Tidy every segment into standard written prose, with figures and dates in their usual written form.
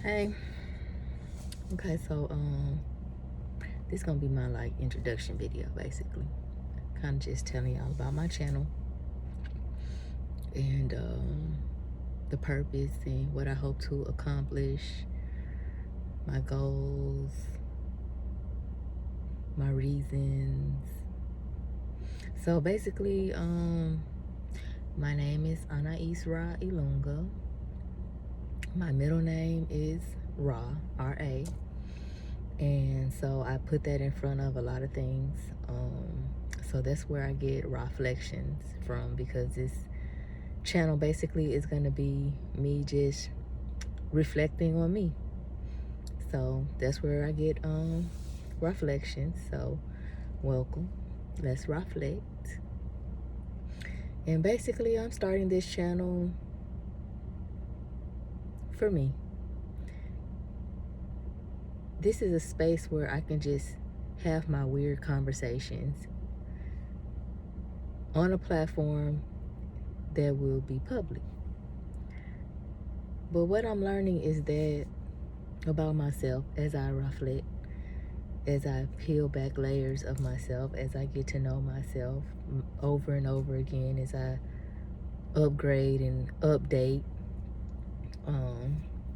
Hey, okay, so this gonna be my like introduction video basically. Kind of just telling y'all about my channel and the purpose and what I hope to accomplish, my goals, my reasons. So basically, my name is Anais Ra Ilunga. My middle name is Ra, R-A. And so I put that in front of a lot of things. So that's where I get Raflextions from, because this channel basically is going to be me just reflecting on me. So that's where I get Raflections. So welcome. Let's reflect. And basically I'm starting this channel for me. This is a space where I can just have my weird conversations on a platform that will be public. But what I'm learning is that about myself as I reflect, as I peel back layers of myself, as I get to know myself over and over again, as I upgrade and update,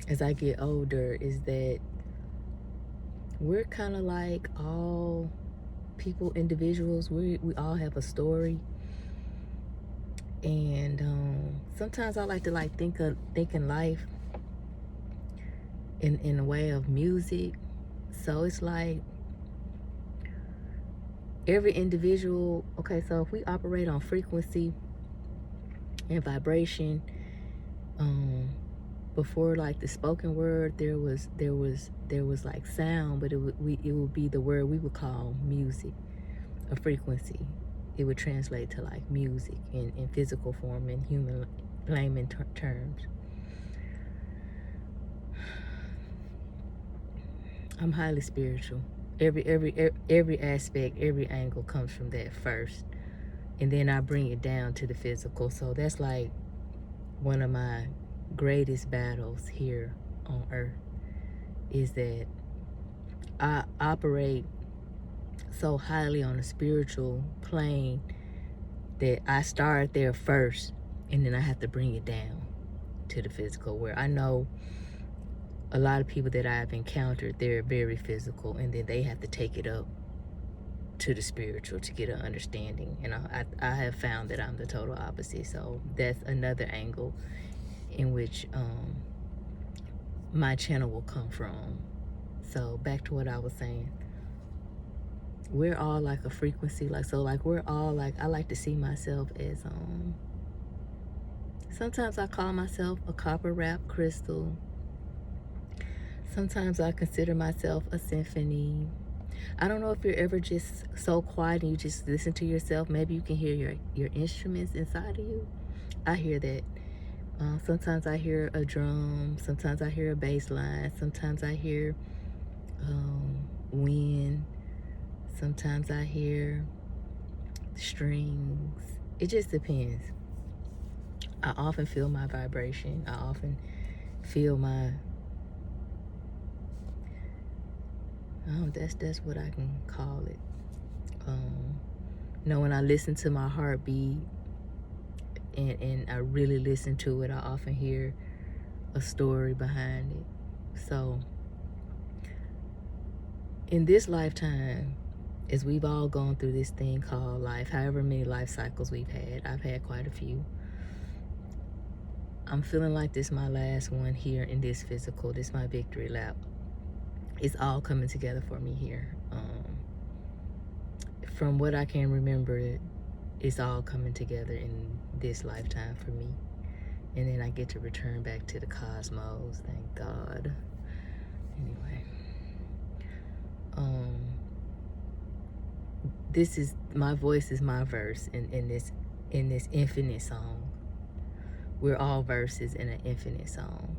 as I get older, is that we're kind of like all people, individuals. We all have a story. And sometimes I like to like think in life in a way of music. So it's like every individual, okay, so if we operate on frequency and vibration, before like the spoken word, there was like sound, but it would be the word we would call music, a frequency. It would translate to like music in physical form, in human layman terms. I'm highly spiritual. Every aspect, every angle comes from that first, and then I bring it down to the physical. So that's like one of my greatest battles here on earth, is that I operate so highly on a spiritual plane that I start there first, and then I have to bring it down to the physical, where I know a lot of people that I've encountered, they're very physical, and then they have to take it up to the spiritual to get an understanding. And I have found that I'm the total opposite. So that's another angle in which my channel will come from. So back to what I was saying. We're all like a frequency, like, so like we're all like, I like to see myself as sometimes I call myself a copper wrapped crystal. Sometimes I consider myself a symphony. I don't know if you're ever just so quiet and you just listen to yourself. Maybe you can hear your instruments inside of you. I hear that. Sometimes I hear a drum. Sometimes I hear a bass line. Sometimes I hear wind. Sometimes I hear strings. It just depends. I often feel my vibration. I often feel my, that's what I can call it. When I listen to my heartbeat and I really listen to it, I often hear a story behind it. So in this lifetime, as we've all gone through this thing called life, however many life cycles we've had, I've had quite a few. I'm feeling like this is my last one here in this physical. This is my victory lap. It's all coming together for me here. From what I can remember, it's all coming together in this lifetime for me. And then I get to return back to the cosmos, thank God. Anyway. This is, my voice is my verse in this infinite song. We're all verses in an infinite song.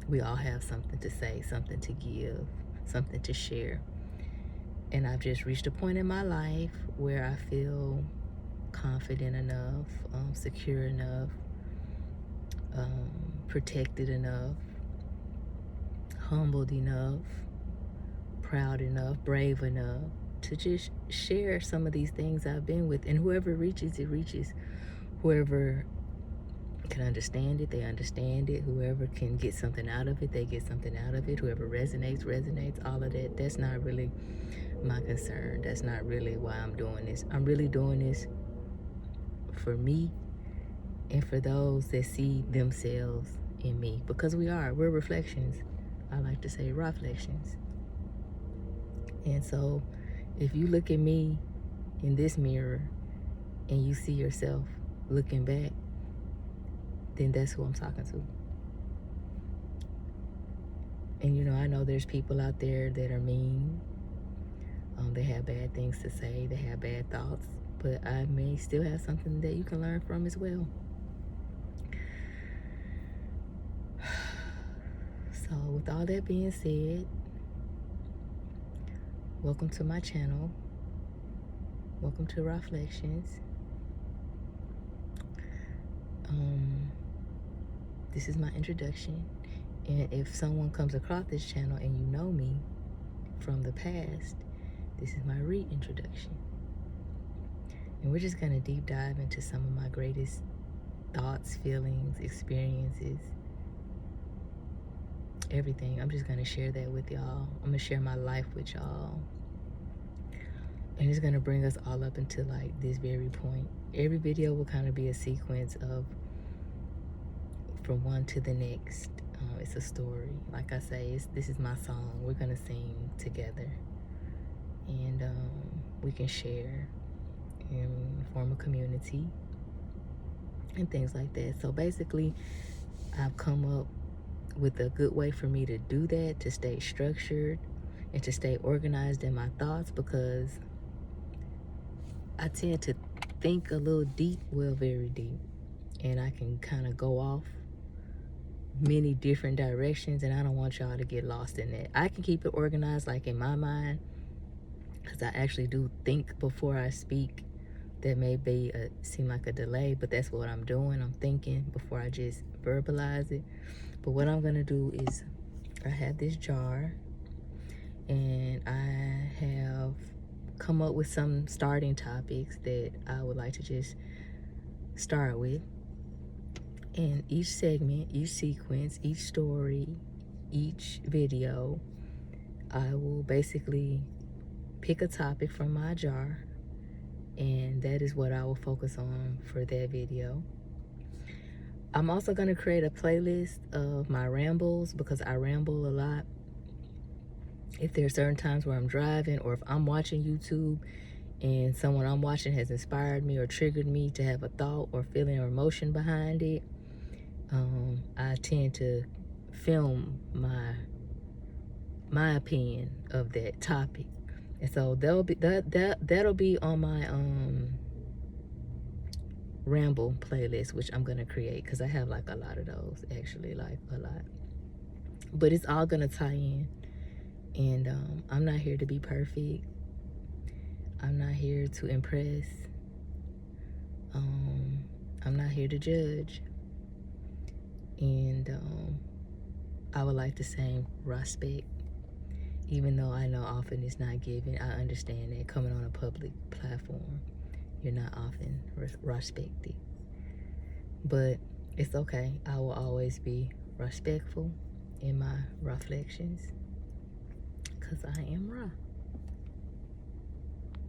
We all have something to say, something to give, something to share. And I've just reached a point in my life where I feel confident enough, secure enough, protected enough humbled enough, proud enough, brave enough to just share some of these things I've been with. And whoever reaches, it reaches. Whoever can understand it, they understand it. Whoever can get something out of it, they get something out of it. Whoever resonates, all of that. That's not really my concern. That's not really why I'm doing this. I'm really doing this for me and for those that see themselves in me, because we're reflections. I like to say Raflextions. And so if you look at me in this mirror and you see yourself looking back, then that's who I'm talking to. And you know, I know there's people out there that are mean. They have bad things to say, they have bad thoughts, but I may still have something that you can learn from as well. So with all that being said, welcome to my channel. Welcome to Raflextions. This is my introduction. And if someone comes across this channel and you know me from the past, this is my reintroduction. And we're just gonna deep dive into some of my greatest thoughts, feelings, experiences, everything. I'm just gonna share that with y'all. I'm gonna share my life with y'all. And it's gonna bring us all up into like this very point. Every video will kind of be a sequence of from one to the next. It's a story. Like I say, this is my song. We're gonna sing together, and we can share and form a community and things like that. So basically, I've come up with a good way for me to do that, to stay structured and to stay organized in my thoughts, because I tend to think a little deep, well, very deep, and I can kind of go off many different directions, and I don't want y'all to get lost in that. I can keep it organized like in my mind, because I actually do think before I speak. That may be seem like a delay, but that's what I'm doing. I'm thinking before I just verbalize it. But what I'm gonna do is, I have this jar, and I have come up with some starting topics that I would like to just start with. And each segment, each sequence, each story, each video, I will basically pick a topic from my jar, and that is what I will focus on for that video. I'm also going to create a playlist of my rambles, because I ramble a lot. If there are certain times where I'm driving, or if I'm watching YouTube and someone I'm watching has inspired me or triggered me to have a thought or feeling or emotion behind it, I tend to film my opinion of that topic. And so that'll be on my ramble playlist, which I'm gonna create, because I have like a lot of those, actually, like a lot. But it's all gonna tie in. And I'm not here to be perfect. I'm not here to impress. I'm not here to judge. And I would like the same respect, even though I know often it's not given. I understand that coming on a public platform, you're not often respected. But it's okay. I will always be respectful in my reflections, because I am Ra.